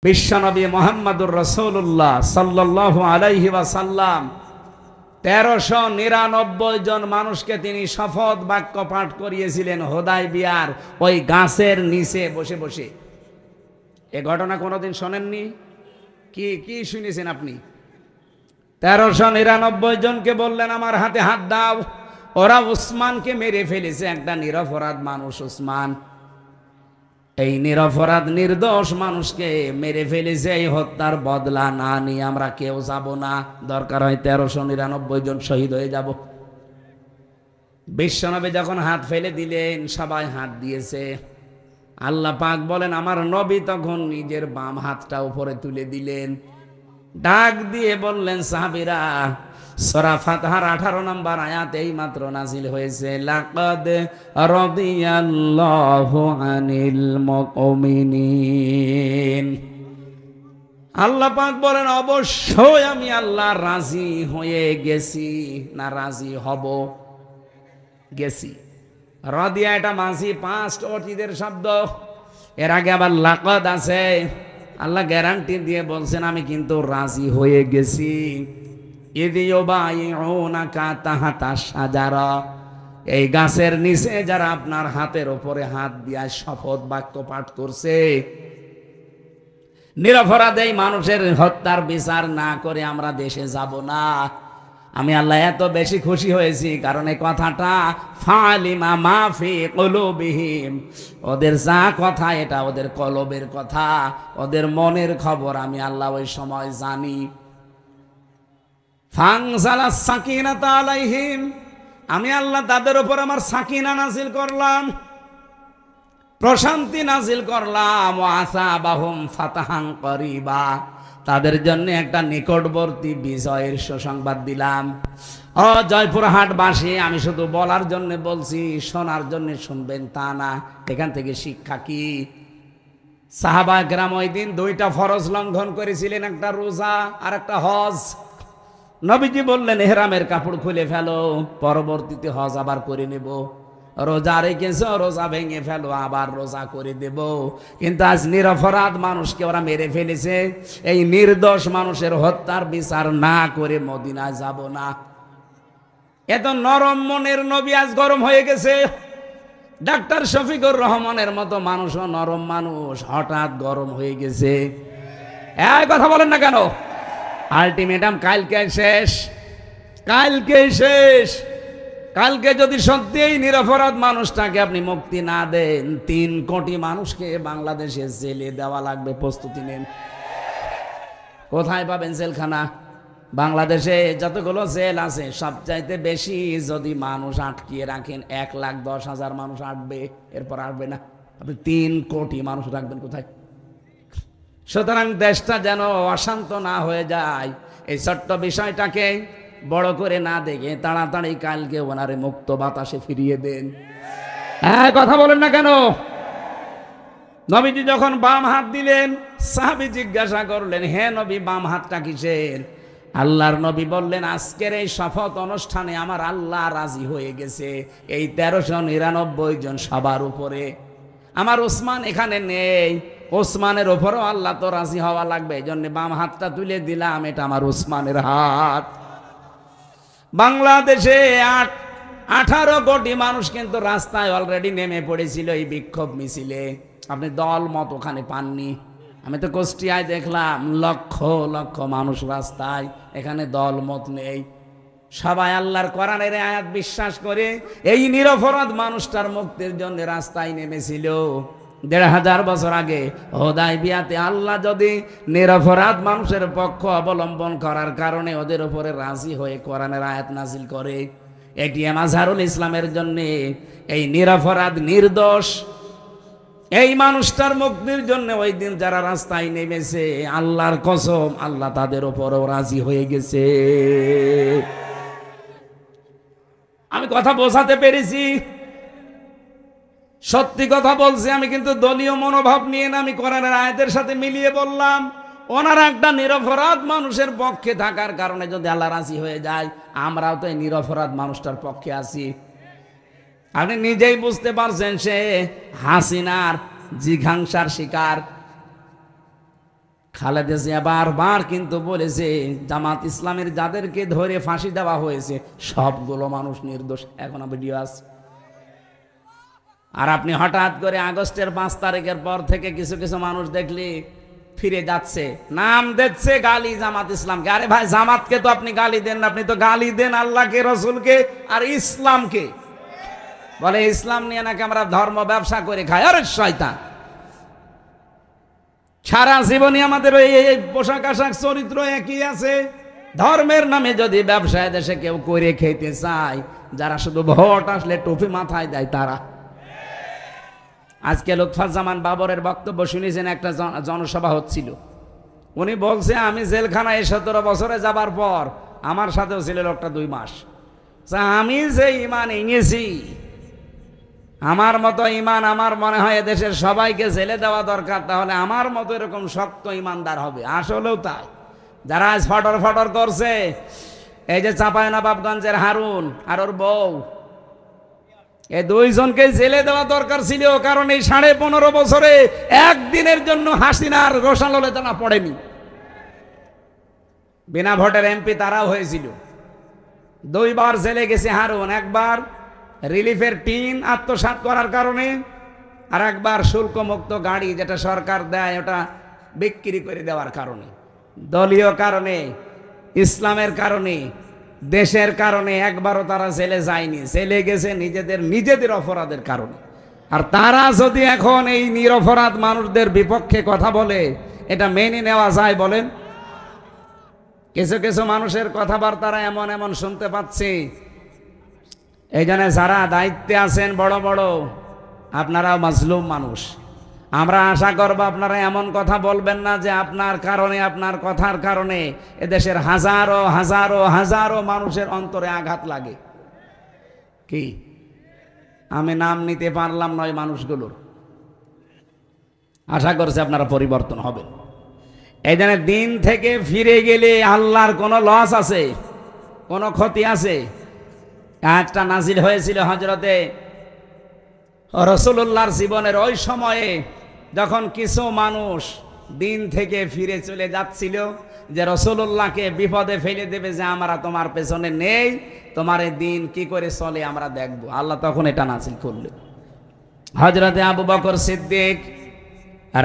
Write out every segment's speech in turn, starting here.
বিশ্বনবী মুহাম্মদুর রাসূলুল্লাহ সাল্লাল্লাহু আলাইহি ওয়াসাল্লাম 1399 জন মানুষকে তিনি শপথ বাক্য পাঠ করিয়েছিলেন হুদায়বিয়ার ওই গাছের নিচে বসে বসে। এই ঘটনা কোনোদিন শোনেননি? কি শুনেছেন আপনি? 1399 জনকে বললেন আমার হাতে হাত দাও। ওরা উসমানকে মেরে ফেলেছে, একটা নিরপরাধ মানুষ উসমান। এই নিরপরাধ নির্দোষ মানুষকে মেরে ফেলেছে, এই হত্যার বদলা না নিয়ে আমরা কেউ যাব না। দরকার হয় 1399 জন শহীদ হয়ে যাব। বিশ্বনবী যখন হাত ফেলে দিলেন সবাই হাত দিয়েছে। আল্লাহ পাক বলেন আমার নবী তখন নিজের বাম হাতটা উপরে তুলে দিলেন, ডাক দিয়ে বললেন সাহাবীরা, সূরা ফাতহার 18 নম্বর আয়াত এই মাত্র নাজিল হয়েছে, লাকাদ রাদিয়াল্লাহু আনিল মুমিনিন। আল্লাহ পাক বলেন অবশ্যই আমি আল্লাহ রাজি হয়ে গেছি, না রাজি হব, গেছি। রাদিয়া এটা মাঝি পাস্ট অতীতের শব্দ, এর আগে আবার লাকাদ আছে। আল্লাহ গ্যারান্টি দিয়ে বলছেন আমি কিন্তু রাজি হয়ে গেছি। এই গাছের নিচে যারা আপনার হাতের উপরে হাত দিয়া শপথ বাক্য পাঠ করছে, নিরপরাধ এই মানুষের হত্যার বিচার না করে আমরা দেশে যাব না। আমি আল্লাহ এত বেশি খুশি হয়েছি কারণ এই কথাটা ফালিমা মাফি কুলুবিহিম, ওদের যা কথা এটা ওদের কলবের কথা, ওদের মনের খবর আমি আল্লাহ ওই সময় জানি। ফাংসালাস সাকিনাতা আলাইহিম, আমি আল্লাহ তাদের উপর আমার সাকিনা নাজিল করলাম, প্রশান্তি নাজিল করলাম। ওয়া আসাবাহুম ফাতাহান করিবা, তাদের জন্য একটা নিকটবর্তী বিজয়ের সুসংবাদ দিলাম। ও জয়পুরহাটবাসী, আমি শুধু বলার জন্য বলছি, শোনার জন্য শুনবেন তা না। এখান থেকে শিক্ষা কি? সাহাবা কেরাম ওই দিন দুইটা ফরজ লঙ্ঘন করেছিলেন, একটা রোজা আর একটা হজ। নবীজি বললেন ইহরামের কাপড় খুলে ফেলো, পরবর্তীতে হজ আবার করে নেব। রোজা রেখেছ, রোজা ভেঙে ফেলো, আবার রোজা করে দেব। কিন্তু আজ নিরপরাধ মানুষকে ওরা মেরে ফেলেছে, এই নির্দোষ মানুষের হত্যার বিচার না করে মদিনায় যাব না। এত নরম মনের নবী আজ গরম হয়ে গেছে। ডাক্তার শফিকুর রহমানের মতো মানুষও নরম মানুষ, হঠাৎ গরম হয়ে গেছে। এই কথা বলেন না কেন? আলটিমেটাম কালকে শেষ, কালকে শেষ। কালকে যদি সত্যি এই নিরপরাধ মানুষটাকে আপনি মুক্তি না দেন, 3 কোটি মানুষকে বাংলাদেশে জেলে দেওয়া লাগবে। প্রস্তুতি নেন। কোথায় পাবেন জেলখানা? বাংলাদেশে যতগুলো জেল আছে সবচাইতে বেশি যদি মানুষ আটকিয়ে রাখেন 1,10,000 মানুষ আটবে, এরপর আসবে না। আপনি 3 কোটি মানুষ রাখবেন কোথায়? সুতরাং দেশটা যেন অশান্ত না হয়ে যায়, এই ছোট্ট বিষয়টাকে বড় করে না দেখে তাড়াতাড়ি কালকে ওনারে মুক্ত বাতাসে ফিরিয়ে দেন। হ্যাঁ, কথা বলেন না কেন? নবীজি যখন বাম হাত দিলেন, সাহাবী জিজ্ঞাসা করলেন হে নবী বাম হাতটা কিসের? আল্লাহর নবী বললেন আজকের এই শপথ অনুষ্ঠানে আমার আল্লাহ রাজি হয়ে গেছে এই 1399 জন সবার উপরে। আমার ওসমান এখানে নেই, ওসমানের ওপরও আল্লাহ তো রাজি হওয়া লাগবে, এই জন্য বাম হাতটা তুলে দিলাম, এটা আমার ওসমানের হাত। বাংলাদেশে 18 কোটি মানুষ কিন্তু রাস্তায় অলরেডি নেমে পড়েছিল এই বিক্ষোভ মিছিলে। আপনি দল মত ওখানে পাননি। আমি তো কুষ্টিয়ায় দেখলাম লক্ষ লক্ষ মানুষ রাস্তায়, এখানে দল মত নেই। সবাই আল্লাহর কোরআনের আয়াত বিশ্বাস করে এই নিরপরাধ মানুষটার মুক্তির জন্য রাস্তায় নেমেছিল। 1500 বছর আগে হুদায়বিয়াতে আল্লাহ যদি নিরপরাধ মানুষের পক্ষ অবলম্বন করার কারণে ওদের উপরে রাজি হয়ে কোরআনের আয়াত নাজিল করে, এটিএম আজহারুল ইসলামের জন্য এই নিরপরাধ নির্দোষ এই মানুষটার মুক্তির জন্য ওই দিন যারা রাস্তায় নেমেছে, আল্লাহর কসম আল্লাহ তাদের উপরও রাজি হয়ে গেছে। আমি কথা বোঝাতে পেরেছি? সত্যি কথা বলছি আমি, কিন্তু দলীয় মনোভাব নিয়ে না, আমি কোরআনের আয়াতের সাথে মিলিয়ে বললাম। ওনারা একটা নিরপরাধ মানুষের পক্ষে থাকার কারণে যদি আল্লাহ রাজি হয়ে যায়, আমরাও তো এই নিরপরাধ মানুষটার পক্ষে আছি। আপনি নিজেই বুঝতে পারছেন সে হাসিনার জিঘাংসার শিকার। খালেদা জিয়া বারবার কিন্তু বলেছে জামাত ইসলামের যাদেরকে ধরে ফাঁসি দেওয়া হয়েছে সবগুলো মানুষ নির্দোষ, এখনো ভিডিও আছে। আর আপনি হঠাৎ করে আগস্টের 5 তারিখের পর থেকে কিছু কিছু মানুষ দেখলে ফিরে যাচ্ছে, নাম দিচ্ছে গালি জামাত ইসলামকে। আরে ভাই, জামাতকে তো আপনি গালি দেন না, আপনি তো গালি দেন আল্লাহকে, রসুলকে আর ইসলামকে। বলে ইসলাম নিয়ে নাকি আমরা ধর্ম ব্যবসা করে খাই। আরে শয়তান, সারা জীবনে আমাদের এই পোশাক আশাক চরিত্র একই আছে। ধর্মের নামে যদি ব্যবসায় দেশে কেউ করে খেতে চায়, যারা শুধু ভোট আসলে টুপি মাথায় দেয় তারা। আজকে লুৎফুজ্জামান বাবরের বক্তব্য শুনেছেন, একটা জনসভা হচ্ছিল। উনি বলছে আমি জেলখানায় 17 বছরে যাবার পর আমার সাথেও ছিল লোকটা 2 মাস। আমি যে ইমান এনেছি, আমার মতো ইমান আমার মনে হয় এদেশের সবাইকে জেলে দেওয়া দরকার, তাহলে আমার মতো এরকম শক্ত ইমানদার হবে। আসলেও তাই। যারা আজ ফটর ফটর করছে, এই যে চাঁপাইনবাবগঞ্জের হারুন আর ওর বউ, এই 2 জনকে জেলে দেওয়া দরকার ছিল, কারণ এই 15.5 বছরে একদিনের জন্য হাসিনার রোষানলে টানা পড়েনি। বিনা ভোটের এমপি তারাও হয়েছিল। 2 বার জেলে গেছে হারুন, একবার রিলিফের টিন আত্মসাৎ করার কারণে, আর একবার শুল্কমুক্ত গাড়ি যেটা সরকার দেয় ওটা বিক্রি করে দেওয়ার কারণে। দলীয় কারণে, ইসলামের কারণে, দেশের কারণে একবারও তারা জেলে যায়নি। জেলে গেছে নিজেদের অপরাধের কারণে। আর তারা যদি এখন এই নিরপরাধ মানুষদের বিপক্ষে কথা বলে, এটা মেনে নেওয়া যায় বলেন? কিছু কিছু মানুষের কথাবার্তারা এমন এমন শুনতে পাচ্ছি। এই জন্য যারা দায়িত্বে আছেন বড় বড়, আপনারাও মাজলুম মানুষ। আমরা আশা করব আপনারা এমন কথা বলবেন না যে আপনার কারণে, আপনার কথার কারণে এদেশের হাজারো হাজারো হাজারো মানুষের অন্তরে আঘাত লাগে। কি আমি নাম নিতে পারলাম নয় মানুষগুলোর। আশা করছি আপনারা পরিবর্তন হবে। এই জন্য দিন থেকে ফিরে গেলে আল্লাহর কোনো লস আছে, কোনো ক্ষতি আছে? আয়াতটা নাজিল হয়েছিল হযরতে রাসূলুল্লাহর জীবনের ওই সময়ে, যখন কিছু মানুষ দিন থেকে ফিরে চলে যাচ্ছিল, যে রাসূলুল্লাহকে বিপদে ফেলে দেবে, যে আমরা তোমার পেছনে নেই, তোমার এই দিন কি করে চলে আমরা দেখব। আল্লাহ তখন এটা নাজিল করলেন। হযরতে আবু বকর সিদ্দিক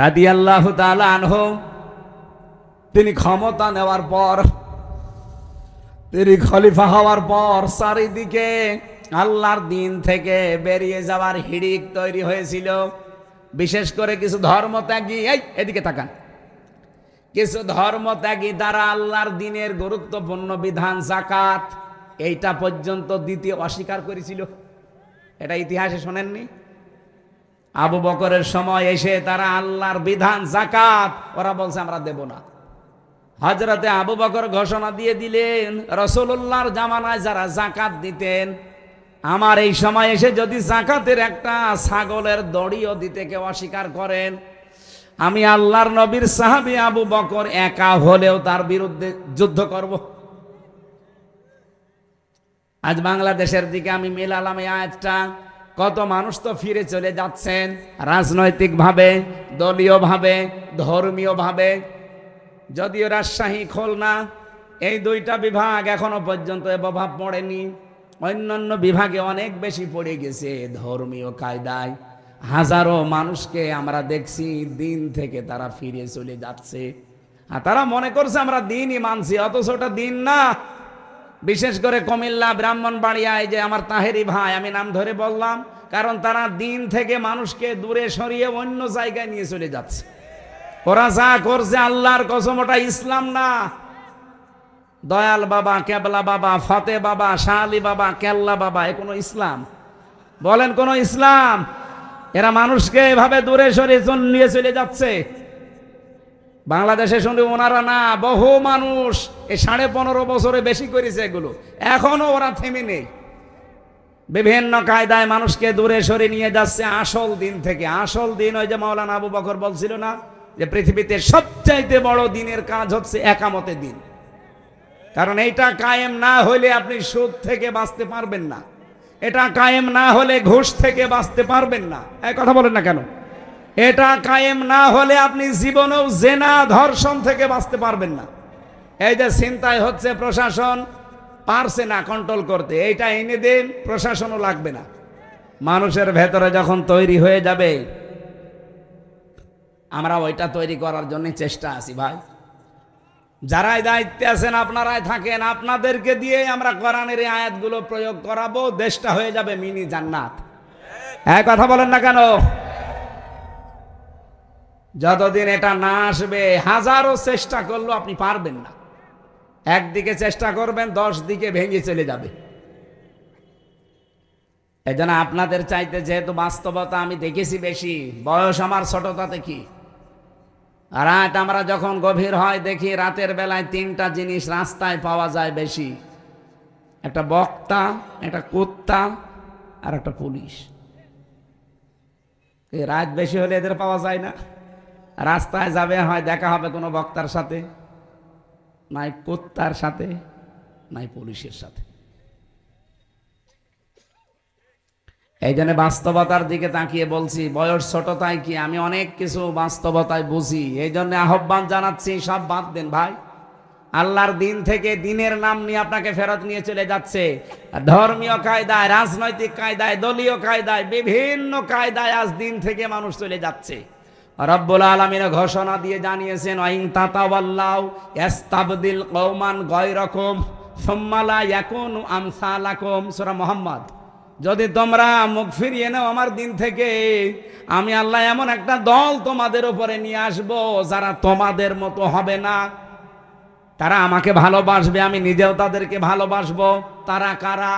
রাদিয়াল্লাহু তাআলা আনহু, তিনি ক্ষমতা নেওয়ার পর, তিনি খলিফা হওয়ার পর চারিদিকে আল্লাহর দিন থেকে বেরিয়ে যাওয়ার হিড়িক তৈরি হয়েছিল। বিশেষ করে কিছু ধর্মত্যাগী, এদিকে তাকান, কিছু ধর্মত্যাগী দ্বারা আল্লাহর দিনের গুরুত্বপূর্ণ বিধান যাকাত, এইটা পর্যন্ত দিতে অস্বীকার করেছিল। এটা ইতিহাসে শোনেননি? আবু বকরের সময় এসে তারা আল্লাহর বিধান যাকাত, ওরা বলছে আমরা দেব না। হযরতে আবু বকর ঘোষণা দিয়ে দিলেন, রাসূলুল্লাহর জামানায় যারা যাকাত দিতেন, আমার এই সময় এসে যদি যাকাতের একটা ছাগলের দড়িও দিতে কেউ অস্বীকার করেন, আমি আল্লাহর নবীর সাহাবী আবু বকর একা হলেও তার বিরুদ্ধে যুদ্ধ করব। আজ বাংলাদেশের দিকে আমি মেলালাম এই আয়াতটা, কত মানুষ তো ফিরে চলে যাচ্ছেন রাজনৈতিকভাবে, দলীয়ভাবে, ধর্মীয়ভাবে। যদিও রাজশাহী, খুলনা এই 2টা বিভাগ এখনো পর্যন্ত এ প্রভাব পড়েনি, অন্যান্য বিভাগে অনেক বেশি পড়ে গেছে ধর্মীয় কায়দায়। হাজারো মানুষকে আমরা দেখছি দিন থেকে তারা ফিরে চলে যাচ্ছে, আর তারা মনে করছে আমরা দিনই মানছি, অথচ ওটা দিন না। বিশেষ করে কুমিল্লা, ব্রাহ্মণবাড়িয়ায় যে আমার তাহেরি ভাই, আমি নাম ধরে বললাম, কারণ তারা দিন থেকে মানুষকে দূরে সরিয়ে অন্য জায়গায় নিয়ে চলে যাচ্ছে। ওরা যা করছে আল্লাহর কসম ওটা ইসলাম না। দয়াল বাবা, কেবলা বাবা, ফতে বাবা, শাহ আলী বাবা, কেল্লা বাবা, এ কোনো ইসলাম? বলেন কোন ইসলাম? এরা মানুষকে এভাবে দূরে সরিয়ে নিয়ে চলে যাচ্ছে। বাংলাদেশে শুনে ওনারা না, বহু মানুষ এই 15.5 বছরে বেশি করেছে এগুলো, এখনো ওরা থেমে নেই। বিভিন্ন কায়দায় মানুষকে দূরে সরিয়ে নিয়ে যাচ্ছে আসল দিন থেকে। আসল দিন ওই যে মাওলানা আবু বকর বলছিল না, যে পৃথিবীতে সবচাইতে বড় দিনের কাজ হচ্ছে একামতে দিন। কারণ এইটা কায়েম না হলে আপনি সুদ থেকে বাঁচতে পারবেন না, এটা কায়েম না হলে ঘুষ থেকে বাঁচতে পারবেন না। এই কথা বলেন না কেন? এটা কায়েম না হলে আপনি জীবনেও জেনা ধর্ষণ থেকে বাঁচতে পারবেন না। এই যে ছিনতাই হচ্ছে, প্রশাসন পারছে না কন্ট্রোল করতে, এইটা এনে দেন, প্রশাসনও লাগবে না। মানুষের ভেতরে যখন তৈরি হয়ে যাবে, আমরা ওইটা তৈরি করার জন্য চেষ্টা আছি ভাই। যারাই দায়িত্বে আছেন আপনারাই থাকেন, আপনাদেরকে দিয়ে আমরা কোরআনের এই আয়াতগুলো প্রয়োগ করাবো, দেশটা হয়ে যাবে মিনি জান্নাত। এক কথা বলেন না কেন? যতদিন এটা না আসবে হাজারো চেষ্টা করলেও আপনি পারবেন না। একদিকে চেষ্টা করবেন, 10 দিকে ভেঙে চলে যাবে। এই জন্য আপনাদের চাইতে যেহেতু বাস্তবতা আমি দেখেছি বেশি, বয়স আমার ছোটতাতে কি, রাত আমরা যখন গভীর হয় দেখি রাতের বেলায় 3টা জিনিস রাস্তায় পাওয়া যায় বেশি, একটা বক্তা, একটা কুত্তা আর একটা পুলিশ। এই রাত বেশি হলে এদের পাওয়া যায় না। রাস্তায় যাবে, হয় দেখা হবে কোনো বক্তার সাথে, নাই কুত্তার সাথে, নাই পুলিশের সাথে। এই জন্য বাস্তবতার দিকে তাকিয়ে বলছি, বয়স ছোটতায় কি, আমি অনেক কিছু বাস্তবতায় বুঝি। এই জন্য আহ্বান জানাচ্ছি, সব বাদ দেন ভাই। আল্লাহর দিন থেকে দিনের নাম নিয়ে আপনাকে ফেরত নিয়ে চলে যাচ্ছে। ধর্মীয় কায়দায়, রাজনৈতিক কায়দায়, দলীয় কায়দায়, বিভিন্ন কায়দায় আজ দিন থেকে মানুষ চলে যাচ্ছে। রব্বুল আলামিন ঘোষণা দিয়ে জানিয়েছেন, ওয়াইন তাতাওয়াল্লাউ ইস্তাবদিল কওমান গায়রাকুম সুম্মা লা ইয়াকুনু আমসালাকুম। সূরা মুহাম্মদ। যদি তোমরা মুখ ফিরিয়ে নাও আমার দিন থেকে, আমি আল্লাহ এমন একটা দল তোমাদের উপরে নিয়ে আসব যারা তোমাদের মতো হবে না। তারা আমাকে ভালোবাসবে, আমি নিজেও তাদেরকে ভালোবাসবো। তারা কারা?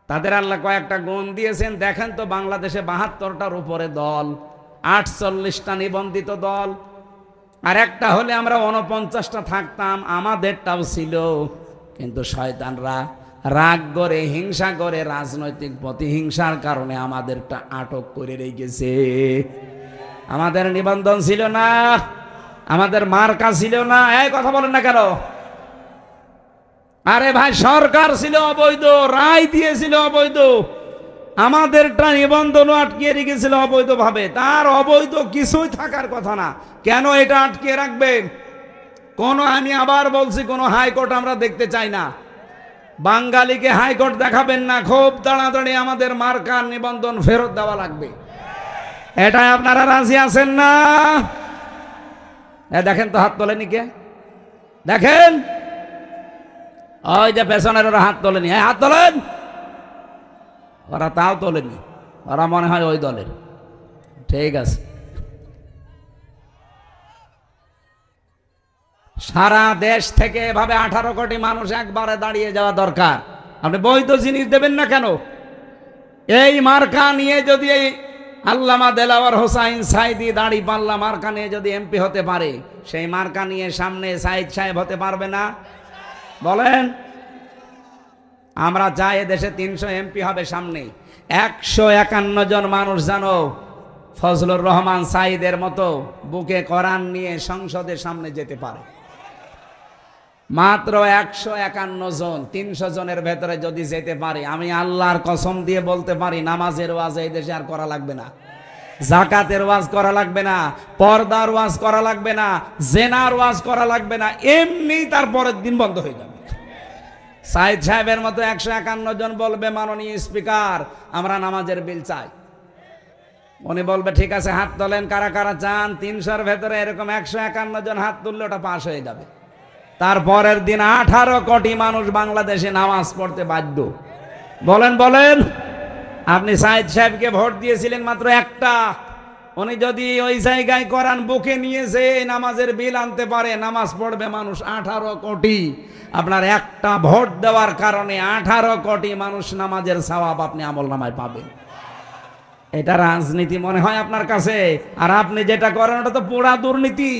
তাদের আল্লাহ কয়েকটা গুণ দিয়েছেন। দেখেন তো, বাংলাদেশে 72টার উপরে দল, 48টা নিবন্ধিত দল, আর একটা হলে আমরা 49টা থাকতাম, আমাদেরটাও ছিল। কিন্তু শয়তানরা রাগ করে, হিংসা করে, রাজনৈতিক প্রতিহিংসার কারণে আমাদেরটা আটক করে রেখেছে। আমাদের নিবন্ধন ছিল না, আমাদের মার্কা ছিল না। এই কথা বলেন না কেন? আরে ভাই, সরকার ছিল অবৈধ, রায় দিয়েছিল অবৈধ, আমাদেরটা নিবন্ধনও আটকিয়ে রেখেছিল অবৈধভাবে। তার অবৈধ কিছুই থাকার কথা না, কেন এটা আটকিয়ে রাখবেন? আমি আবার বলছি, কোনো হাইকোর্ট আমরা দেখতে চাই না। বাঙালিকে হাইকোর্ট দেখাবেন না, খুব তাড়াতাড়ি আমাদের মার্কার নিবন্ধন ফেরত দেওয়া লাগবে। এটাই আপনারা রাজি আছেন না? দেখেন তো, হাত তোলেনি কে? দেখেন, ওই যে পেছনের ওরা হাত তোলেনি। হাত তোলেন। ওরা তাও তোলেনি, ওরা মনে হয় ওই দলের। ঠিক আছে, সারা দেশ থেকে এভাবে 18 কোটি মানুষ একবারে দাঁড়িয়ে যাওয়া দরকার। আপনি বৈধ জিনিস দেবেন না কেন? এই মার্কা নিয়ে যদি এই আল্লামা দেলাওয়ার হোসাইন সাইদি দাঁড়িপাল্লা মার্কা নিয়ে যদি এমপি হতে পারে, সেই মার্কা নিয়ে সামনে সাইদ সাহেব হতে পারবে না? বলেন। আমরা চাই এদেশে 300 এমপি হবে সামনে। 151 জন মানুষ জানো ফজলুর রহমান সাইদের মতো বুকে কোরআন নিয়ে সংসদের সামনে যেতে পারে। মাত্র 151 জন। 300 জনের ভেতরে যদি যেতে পারে, আমি আল্লাহর কসম দিয়ে বলতে পারি, নামাজের ওয়াজ এই দেশে আর করা লাগবে না, জাকাতের ওয়াজ করা লাগবে না, পর্দার ওয়াজ করা লাগবে না, জেনার ওয়াজ করা লাগবে না, এমনি তারপরের দিন বন্ধ হয়ে যাবে। সাইদ সাহেবের মতো 151 জন বলবে, মাননীয় স্পিকার, আমরা নামাজের বিল চাই। উনি বলবে, ঠিক আছে, হাত তোলেন কারা কারা চান। 300-র ভেতরে এরকম 151 জন হাত তুললে ওটা পাশ হয়ে যাবে। তারপরের দিন 18 কোটি মানুষ বাংলাদেশে নামাজ পড়তে বাধ্য। বলেন বলেন। আপনি সাইদ সাহেবকে ভোট দিয়েছিলেন মাত্র একটা। উনি যদি ওই জায়গায় কোরআন বুকে নিয়েছে নামাজের বিল আনতে পারে, নামাজ পড়বে মানুষ 18 কোটি। আপনার একটা ভোট দেওয়ার কারণে 18 কোটি মানুষ নামাজের সওয়াব আপনি আমলনামায় পাবেন। এটা রাজনীতি মনে হয় আপনার কাছে? আর আপনি যেটা করেন ওটা তো পুরা দুর্নীতি।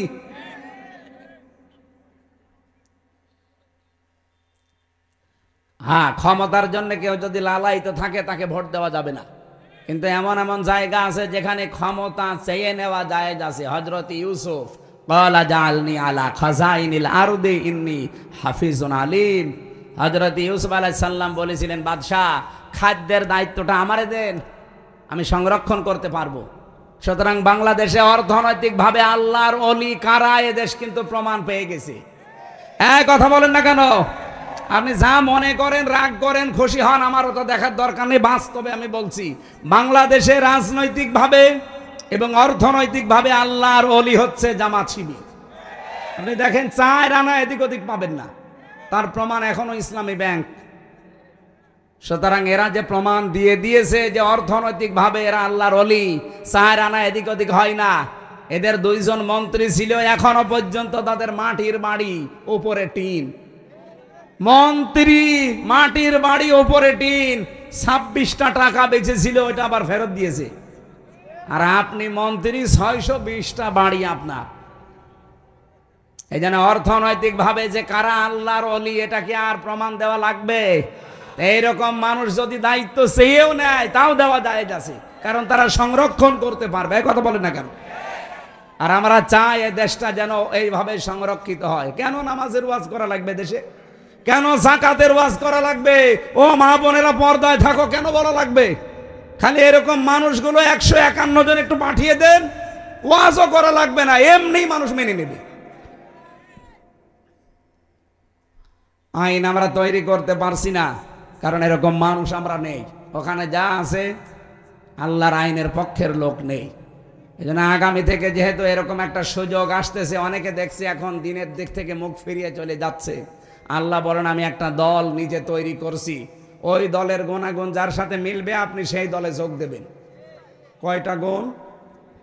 হ্যাঁ, ক্ষমতার জন্য কেউ যদি লালায়িত থাকে তাকে ভোট দেওয়া যাবে না, কিন্তু এমন এমন জায়গা আছে যেখানে ক্ষমতা চেয়ে নেওয়া জায়েজ আছে। হযরত ইউসুফ ক্বালা জাআলনি আলা খাযাইনিল আরদি ইন্নী হাফিজুন আলিম। হযরত ইউসুফ আলাইহিস সালাম বলেছিলেন, বাদশাহ, খাদ্যের দায়িত্বটা আমারে দেন, আমি সংরক্ষণ করতে পারবো। সুতরাং বাংলাদেশে অর্থনৈতিকভাবে আল্লাহর ওলি কারা এ দেশ কিন্তু প্রমাণ পেয়ে গেছে। কথা বলেন না কেন? আপনি যা মনে করেন, রাগ করেন, খুশি হন, আমার ওটা দেখার দরকার নেই। বাস্তবে আমি বলছি, বাংলাদেশে রাজনৈতিকভাবে এবং অর্থনৈতিকভাবে আল্লাহর ওলি হচ্ছে জামাত শিবির। আপনি দেখেন 4 আনা এদিক ওদিক পাবেন না, তার প্রমাণ এখনো ইসলামী ব্যাংক। সুতরাং এরা যে প্রমাণ দিয়ে দিয়েছে যে অর্থনৈতিকভাবে এরা আল্লাহর ওলি, 4 আনা এদিক ওদিক হয় না। এদের 2 জন মন্ত্রী ছিল, এখনো পর্যন্ত তাদের মাটির বাড়ি উপরে টিন। মন্ত্রী মাটির বাড়ি উপরে টিন, 26টা টাকা বেঁচেছিল, ওইটা আবার ফেরত দিয়েছে। আর আপনি মন্ত্রী, 620টা বাড়ি আপনার। এই জন্য অর্থনৈতিকভাবে যে কারা আল্লাহর ওলি, এটাকে আর প্রমাণ দেওয়া লাগবে? এইরকম মানুষ যদি দায়িত্ব চেয়েও নেয়, তাও দেওয়া যায় আছে, কারণ তারা সংরক্ষণ করতে পারবে। এই কথা বলেন না কেন? আর আমরা চাই এই দেশটা যেন এইভাবে সংরক্ষিত হয়। কেন নামাজের ওয়াজ করা লাগবে দেশে? কেন যাকাতের ওয়াজ করা লাগবে? ও মা বোনেরা পর্দায় থাকো কেন বলা লাগবে? খালি এরকম মানুষগুলো 151 জন একটু পাঠিয়ে দেন, ওয়াজও করা লাগবে না, এমনি মানুষ মেনে নেবে। আইন আমরা তৈরি করতে পারছি না, কারণ এরকম মানুষ আমরা নেই। ওখানে যা আছে আল্লাহর আইনের পক্ষের লোক নেই। এই জন্য আগামী থেকে যেহেতু এরকম একটা সুযোগ আসতেছে, অনেকে দেখছে এখন দিনের দিক থেকে মুখ ফিরিয়ে চলে যাচ্ছে। আল্লাহ বলেন, আমি একটা দল নিজে তৈরি করছি, ওই দলের গুণাগুণ যার সাথে মিলবে আপনি সেই দলে যোগ দেবেন। কয়টা গুণ?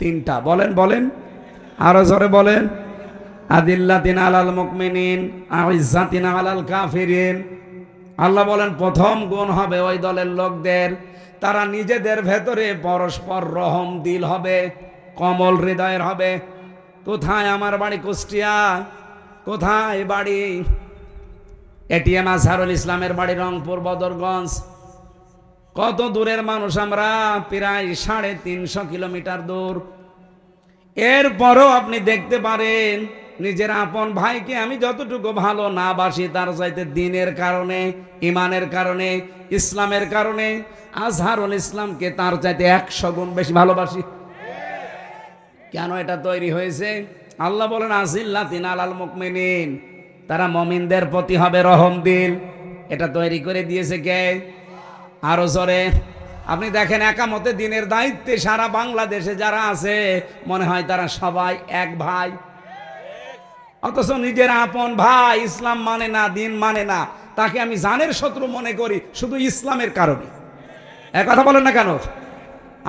3টা। বলেন বলেন, আরো জোরে বলেন। আদিল্লাতিন আলাল মুমিনিন আইজ্জাতিন আলাল কাফিরিন। আল্লাহ বলেন প্রথম গুণ হবে ওই দলের লোকদের, তারা নিজেদের ভেতরে পরস্পর রহম দিল হবে, কমল হৃদয়ের হবে। কোথায়? আমার বাড়ি কুষ্টিয়া। কোথায় বাড়ি? এটিএম আজহারুল ইসলামের বাড়ি রংপুর বদরগঞ্জ। কত দূরের মানুষ আমরা? প্রায় 350 কিলোমিটার দূর। এরপরও আপনি দেখতে পারেন নিজের আপন ভাইকে আমি যতটুকু ভালো না বাসি, তার চাইতে দিনের কারণে, ইমানের কারণে, ইসলামের কারণে আজহারুল ইসলামকে তার চাইতে 100 গুণ বেশি ভালোবাসি। কেন এটা তৈরি হয়েছে? আল্লাহ বলেন আজিল্লাতিন আলাল মুমিনিন, তারা মুমিনদের প্রতি হবে রহম দিল। এটা তৈরি করে দিয়েছে কে? আরো জোরে। আপনি দেখেন একামতে দিনের দায়িত্বে সারা বাংলাদেশে যারা আছে, মনে হয় তারা সবাই এক ভাই, অথচ নিজের আপন ভাই ইসলাম মানে না, দিন মানে না, তাকে আমি জানের শত্রু মনে করি শুধু ইসলামের কারণে। এক কথা বলেন না কেন?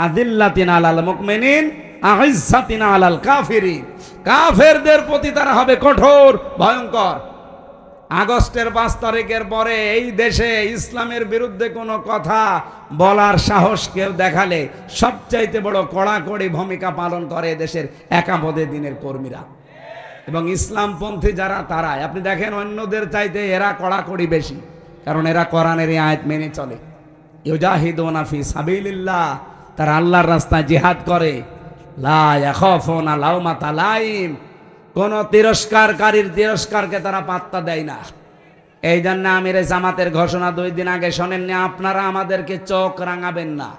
আদিল্লাতিন আলাল মুমিনিন আইজ্জাতিন আলাল কাফিরিন, কাফেরদের প্রতি তারা হবে কঠোর, ভয়ঙ্কর। আগস্টের 5 তারিখের পরে এই দেশে ইসলামের বিরুদ্ধে কোনো কথা বলার সাহস কেউ দেখালে সবচাইতে বড় কড়াকড়ি ভূমিকা পালন করে দেশের একামতে দিনের কর্মীরা এবং ইসলামপন্থী যারা, তারাই। আপনি দেখেন অন্যদের চাইতে এরা কড়াকড়ি বেশি, কারণ এরা কোরআনের আয়াত মেনে চলে। ইউজাহিদুনা ফি সাবিলিল্লাহ, তারা আল্লাহর রাস্তায় জিহাদ করে। লা ইয়াখাফুনা লাউমাতা লাইম, কোন তিরস্কারকারীর তিরস্কারকে তারা পাত্তা দেয় না। এই জন্য আমিরে জামাতের ঘোষণা 2 দিন আগে শোনেননি, আপনারা আমাদেরকে চোখ রাঙাবেন না।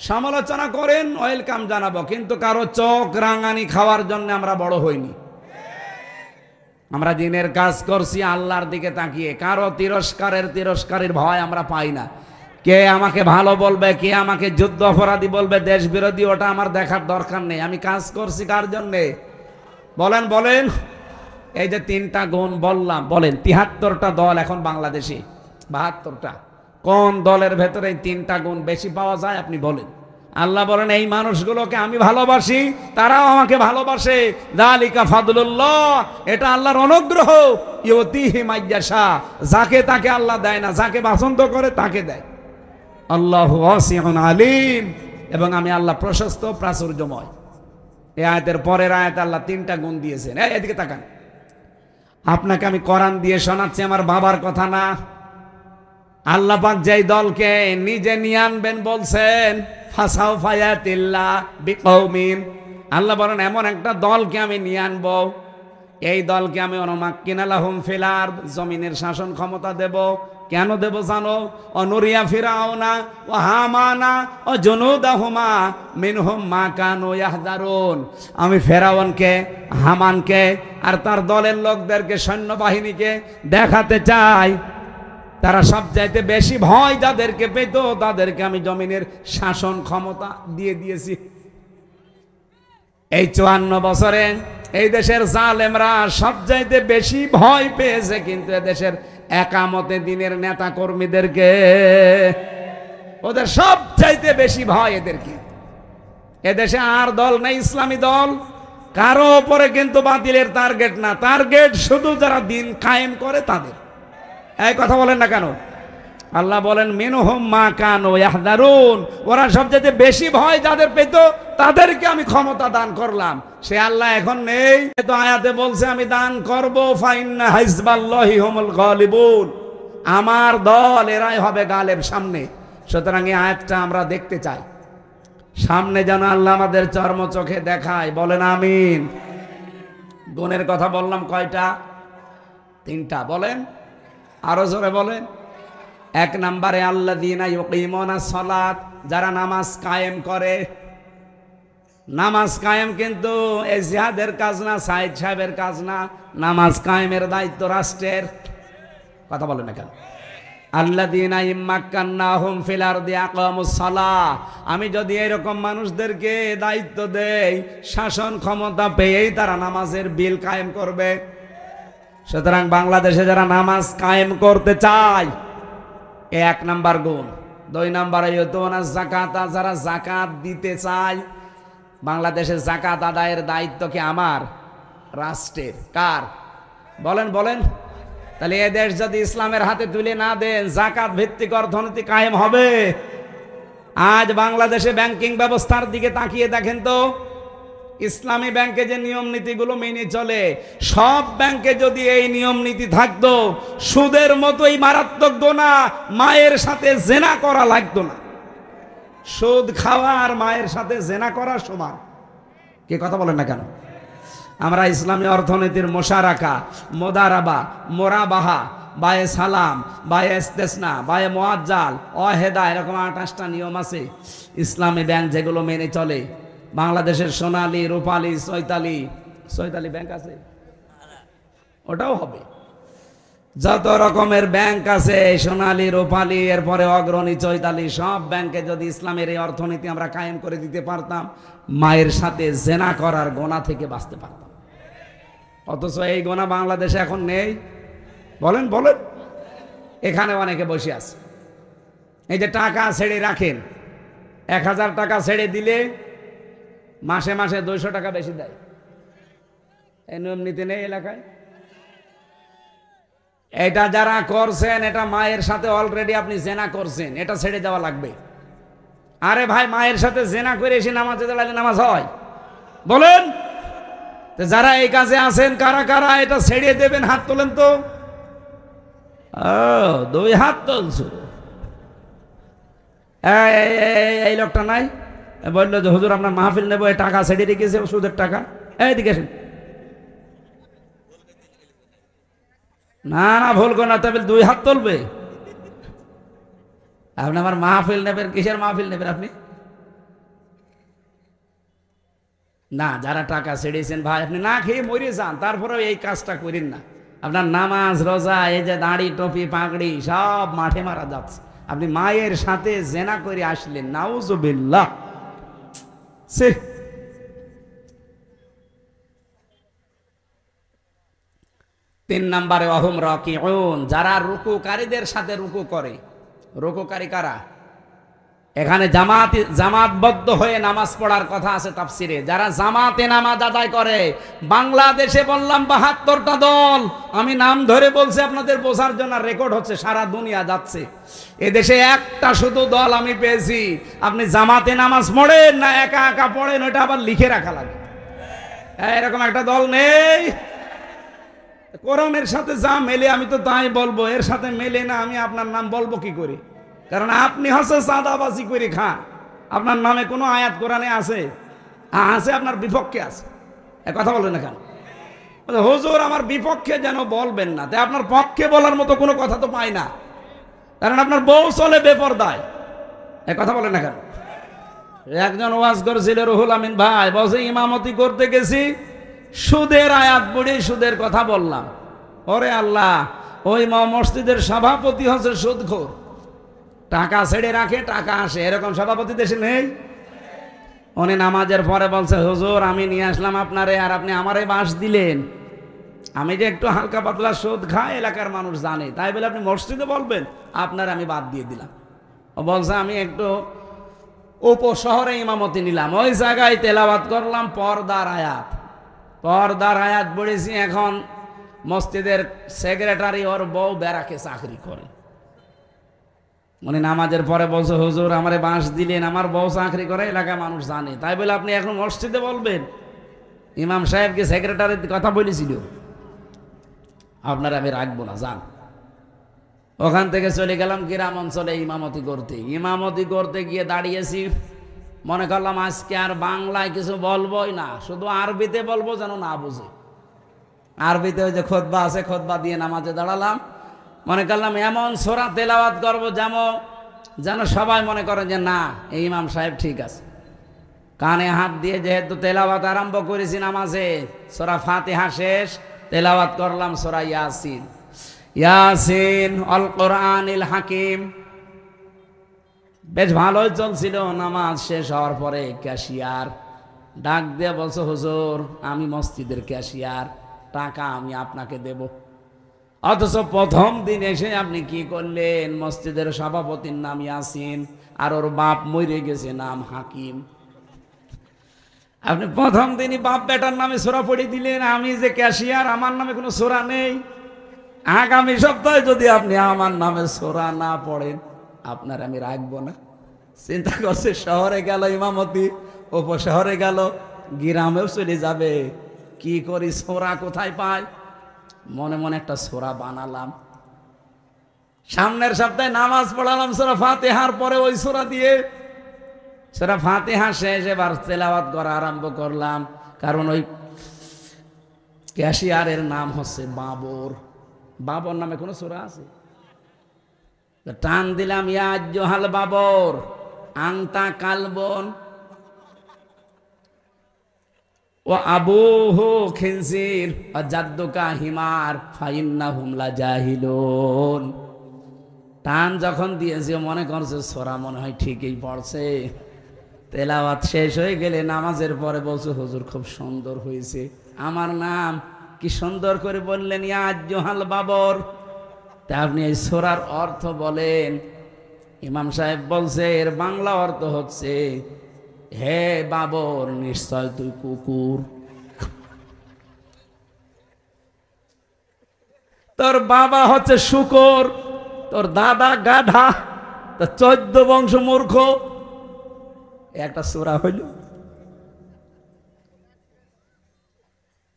সমালোচনা করেন, ওয়েলকাম জানাবো, কিন্তু কারো চোখ রাঙানি খাওয়ার জন্য আমরা বড় হইনি। আমরা দিনের কাজ করছি আল্লাহর দিকে তাকিয়ে, কারো তিরস্কারের ভয় আমরা পাই না। কে আমাকে ভালো বলবে, কে আমাকে যুদ্ধ অপরাধী বলবে, দেশ বিরোধী, ওটা আমার দেখার দরকার নেই। আমি কাজ করছি কার জন্যে? বলেন বলেন। এই যে 3টা গুণ বললাম, বলেন 73টা দল এখন বাংলাদেশে, 72টা, কোন দলের ভেতরে 3টা গুণ বেশি পাওয়া যায় আপনি বলেন? আল্লাহ বলেন এই মানুষগুলোকে আমি ভালোবাসি, তারাও আমাকে ভালোবাসে। যালিকা ফাদলুল্লাহ, এটা আল্লাহর অনুগ্রহ। ইউতিহি মাইয়াশা, যাকে তাকে আল্লাহ দেয় না, যাকে পছন্দ করে তাকে দেয়। আল্লাহু ওয়াসিউন আলিম, এবং আমি আল্লাহ প্রশস্ত প্রাচুর্যময়। এই আয়াতের পরের আয়াতে আল্লাহ 3টা গুণ দিয়েছেন। এদিকে তাকান, আপনাকে আমি কোরআন দিয়ে শোনাচ্ছি, আমার বাবার কথা না। আল্লাহ পাক যেই দলকে নিজে নিয়ে আনবেন বলছেন, ফাসাউফা ইয়াতিল্লাহ বিকৌমিন, আল্লাহ বলেন এমন একটা দলকে আমি নিয়ে আনবো, এই দলকে আমি অনুমাক্কিনা লাহুম ফিল আরদ, জমিনের শাসন ক্ষমতা দেব, কেন দেব জানো? অনুরিয়া ফিরাউনা ও হামানা ও জুনুদাহুমা মিনহুম মা কানু ইয়াহদারুন। আমি ফেরাউনকে, হামানকে আর তার দলের লোকদেরকে, সৈন্যবাহিনীকে দেখাতে চাই তারা সবচাইতে বেশি ভয় যাদেরকে পেত তাদেরকে আমি জমিনের শাসন ক্ষমতা দিয়ে দিয়েছি। এই 54 বছরে এই দেশের জালেমরা সবচাইতে বেশি ভয় পেয়েছে কিন্তু এদেশের একামতে দিনের নেতা কর্মীদেরকে। ওদের সবচাইতে বেশি ভয় এদেরকে। এদেশে আর দল নেই ইসলামী দল, কারো উপরে কিন্তু বাতিলের টার্গেট না, টার্গেট শুধু যারা দিন কায়েম করে তাদের। এই কথা বলেন না কেন? আল্লাহ বলেন মিনহুম মা কানু ইয়াহদারুন, ওরা সবচেয়ে বেশি ভয় যাদের পেত তাদেরকে আমি ক্ষমতা দান করলাম। সে আল্লাহ এখন নেই, তো আয়াতে বলছে আমি দান করব, ফাইন্না হিজবাল্লাহি হুমুল গালিবুন, আমার দল এরাই হবে গালেব সামনে। সুতরাং এই আয়াতটা আমরা দেখতে চাই, সামনে যেন আল্লাহ আমাদের চর্ম চোখে দেখায়। বলেন আমিন। গুণের কথা বললাম কয়টা? 3টা। বলেন আরো জোরে বলেন। 1 নম্বরে আল্লাযীনা ইউকিমুনাস সালাত, যারা নামাজ কায়েম করে। নামাজ কায়েম কিন্তু এই জিহাদের কাজ না, সাইদ সাহেবের কাজ না, নামাজ কায়েমের দায়িত্ব রাষ্ট্রের। কথা বলেন না কেন? আল্লাযীনা ইম্মাক্কান্নাহুম ফিল আরদি আকামুস সালাহ, আমি যদি এরকম মানুষদেরকে দায়িত্ব দেই, শাসন ক্ষমতা পেয়েই তারা নামাজের বিল কায়েম করবে। সুতরাং বাংলাদেশে যারা নামাজ কায়েম করতে চায়, 1 নাম্বার গুণ। 2 নাম্বারে ইউতুনাস যাকাতা, যারা যাকাত দিতে চায়। বাংলাদেশে যাকাত আদায়ের দায়িত্ব কি আমার? রাষ্ট্রের। কার? বলেন বলেন। তাহলে এ দেশ যদি ইসলামের হাতে তুলে না দেন, যাকাত ভিত্তিক অর্থনীতি কায়েম হবে? আজ বাংলাদেশে ব্যাংকিং ব্যবস্থার দিকে তাকিয়ে দেখেন তো, ইসলামী ব্যাংকে যে নিয়ম নীতিগুলো মেনে চলে, সব ব্যাংকে যদি এই নিয়ম নীতি থাকতো, সুদের মতোই মারাত্মক গোনা মায়ের সাথে জেনা করা লাগতো না। সুদ খাওয়া আর মায়ের সাথে জেনা করা সমান। কে কথা বলেন না কেন? আমরা ইসলামী অর্থনীতির মোশারাকা, মোদারাবা, মোরাবাহা, বায়ে সালাম, বায়ে ইস্তেসনা, বায়ে মুআজ্জাল, অহেদা, এরকম 28টা নিয়ম আছে ইসলামী ব্যাংক যেগুলো মেনে চলে। বাংলাদেশের সোনালী, রূপালী, চৈতালি ব্যাংক আছে, ওটাও হবে। যত রকমের ব্যাংক আছে, সোনালী, রূপালী, এরপরে অগ্রণী, চৈতালি, সব ব্যাংকে যদি ইসলামের এই অর্থনীতি আমরা কায়েম করে দিতে পারতাম, মায়ের সাথে জেনা করার গোনা থেকে বাঁচতে পারতাম। অথচ এই গোনা বাংলাদেশে এখন নেই। বলেন বলেন। এখানে অনেকে বসে আছে, এই যে টাকা ছেড়ে রাখেন, 1000 টাকা ছেড়ে দিলে মাসে মাসে 200 টাকা বেশি দেয়। এই নিয়ম নীতি নেই এলাকায়। এটা যারা করছেন, এটা মায়ের সাথে অলরেডি আপনি জেনা করছেন, এটা ছেড়ে দেওয়া লাগবে। আরে ভাই, মায়ের সাথে জেনা করে এসে নামাজে দাঁড়ালে নামাজ হয়? বলেন। যারা এই কাজে আছেন, কারা কারা এটা ছেড়ে দেবেন? হাত তোলেন তো। 2 হাত তুলছো। এই লোকটা নাই, বললো যে হুজুর আপনার মাহফিল নেবো, এই টাকা ছেড়ে রেখেছে, সুদের টাকা। এইদিকে আসেন। না না, ভুল করে না, তবে 2 হাত তুলবে। আপনি আমার মাহফিল নেবেন? কিসের মাহফিল নেবেন আপনি? না, যারা টাকা ছেড়েছেন ভাই, আপনি না খেয়ে মরে যান, তারপরেও এই কাজটা করেন না। আপনার নামাজ, রোজা, এই যে দাড়ি, টুপি, পাগড়ি সব মাঠে মারা যাচ্ছে। আপনি মায়ের সাথে জেনা করে আসলেন, নাউজুবিল্লাহ। 3 নম্বরে ওয়াহুম রাকিউন, যারা রুকুকারীদের সাথে রুকু করে। রুকুকারী কারা? এখানে জামাতবদ্ধ হয়ে নামাজ পড়ার কথা আছে তাফসিরে। যারা জামাতে নামাজ আদায় করে, বাংলাদেশে বললাম 72টা দল, আমি নাম ধরে বলছি আপনাদের বোঝার জন্য, রেকর্ড হচ্ছে, সারা দুনিয়া যাচ্ছে। এদেশে একটা শুধু দল আমি পেয়েছি, আপনি জামাতে নামাজ পড়েন না একা একা পড়েন, ওটা আবার লিখে রাখা লাগে। এরকম একটা দল নেই। কোরআনের সাথে যা মেলে আমি তো তাই বলবো, এর সাথে মেলে না, আমি আপনার নাম বলবো কি করে? কারণ আপনি হচ্ছে চাঁদাবাজি করে খান। আপনার নামে কোনো আয়াত কোরআনে আছে? আছে, আপনার বিপক্ষে আছে। কথা বলবেন না কেন? হুজুর আমার বিপক্ষে যেন বলবেন না, তাই আপনার পক্ষে বলার মতো কোনো কথা তো পাই না। কারণ আপনার বউ চলে বেপরদায়। এ কথা বলেন না কেন? একজন ওয়াজ করছিল রুহুল আমিন ভাই, বলছে ইমামতি করতে গেছি, সুদের আয়াত পড়ে সুদের কথা বললাম। ওরে আল্লাহ, ওই মসজিদের সভাপতি হচ্ছে সুদখোর, টাকা ছেড়ে রাখে, টাকা আসে, এরকম সভাপতি দেশে নেই। উনি নামাজের পরে বলছে, হুজুর আমি নিয়ে আসলাম আপনারে, আর আপনি আমারে বাঁশ দিলেন। আমি যে একটু হালকা পাতলা সুদ খাই, এলাকার মানুষ জানে, তাই বলে আপনি মসজিদে বলবেন? আপনার আমি বাদ দিয়ে দিলাম। ও বলছে আমি একটু উপশহরে ইমামতি নিলাম, ওই জায়গায় তেলাওয়াত করলাম পর্দার আয়াত। পর্দার আয়াত পড়েছি। এখন মসজিদের সেক্রেটারি ওর বউ ব্যারাকে চাকরি করে। উনি নামাজের পরে বলছে, হুজুর আমারে বাঁশ দিলেন, আমার বউ চাকরি করে, এলাকার মানুষ জানে, তাই বলে আপনি এখন মসজিদে বলবেন? ইমাম সাহেবকে সেক্রেটারির কথা বলেছিল, আপনারা আমি রাখবো না, যান। ওখান থেকে চলে গেলাম গ্রাম অঞ্চলে ইমামতি করতে। ইমামতি করতে গিয়ে দাঁড়িয়েছি, মনে করলাম আজকে আর বাংলায় কিছু বলবোই না, শুধু আরবিতে বলবো যেন না বুঝে। আরবিতে ওই যে খুতবা আছে, খুতবা দিয়ে নামাজে দাঁড়ালাম। মনে করলাম এমন সূরা তেলাওয়াত করবো যেন সবাই মনে করে যে না, এই ইমাম সাহেব ঠিক আছে। কানে হাত দিয়ে যেহেতু তেলাওয়াত আরম্ভ করেছি নামাজে, সূরা ফাতিহা শেষ, তেলাওয়াত করলাম সূরা ইয়াসিন। ইয়াসিন আল কোরআনিল হাকিম। বেশ ভালোই চলছিল। নামাজ শেষ হওয়ার পরে ক্যাশিয়ার ডাক দিয়ে বলছে, হুজুর আমি মসজিদের ক্যাশিয়ার, টাকা আমি আপনাকে দেব। অথচ প্রথম দিন এসে আপনি কি করলেন? মসজিদের সভাপতির নাম ইয়াসিন, আর ওর বাপ মরে গেছে, নাম হাকিম। আপনি প্রথম দিনই বাপ বেটার নামে সূরা পড়ে দিলেন। আমি যে ক্যাশিয়ার, আমার নামে কোনো সূরা নেই। আগামী সপ্তাহে যদি আপনি আমার নামে সূরা না পড়েন, আপনার আমি রাখবো না। চিন্তা করছে, শহরে গেল ইমামতি, উপশহরে গেল, গ্রামেও চলে যাবে, কি করি, সূরা কোথায় পাই? মনে মনে একটা সূরা বানালাম। সামনের সপ্তাহে নামাজ পড়ালাম সূরা ফাতিহার পরে ওই সূরা দিয়ে। সূরা ফাতিহা শেষ, এবার তেলাওয়াত করা আরম্ভ করলাম। কারণ ওই ক্যাশিয়ারের নাম হচ্ছে বাবর। বাবর নামে কোনো সূরা আছে? টান দিলাম, ইয়া আইয়ুহাল বাবর আনতা কালবন ও আবুহু খিনজির ওয়া জাদ্দুকা হিমার ফাইন্নাহুম লাজাহিলুন। টান যখন দিয়েছে মনে করছে সূরা মনে হয় ঠিকই পড়ছে। তেলাওয়াত শেষ হয়ে গেলে নামাজের পরে বলছে, হুজুর খুব সুন্দর হয়েছে, আমার নাম কি সুন্দর করে বললেন, ইয়া আইয়ুহাল বাবর। তা আপনি এই সূরার অর্থ বলেন। ইমাম সাহেব বলছে, এর বাংলা অর্থ হচ্ছে, হে বাবর নিশ্চয় তুই কুকুর। তোর বাবা হচ্ছে শুকর, তোর দাদা গাধা, তোর 14 বংশ মূর্খ। একটা সূরা হইল।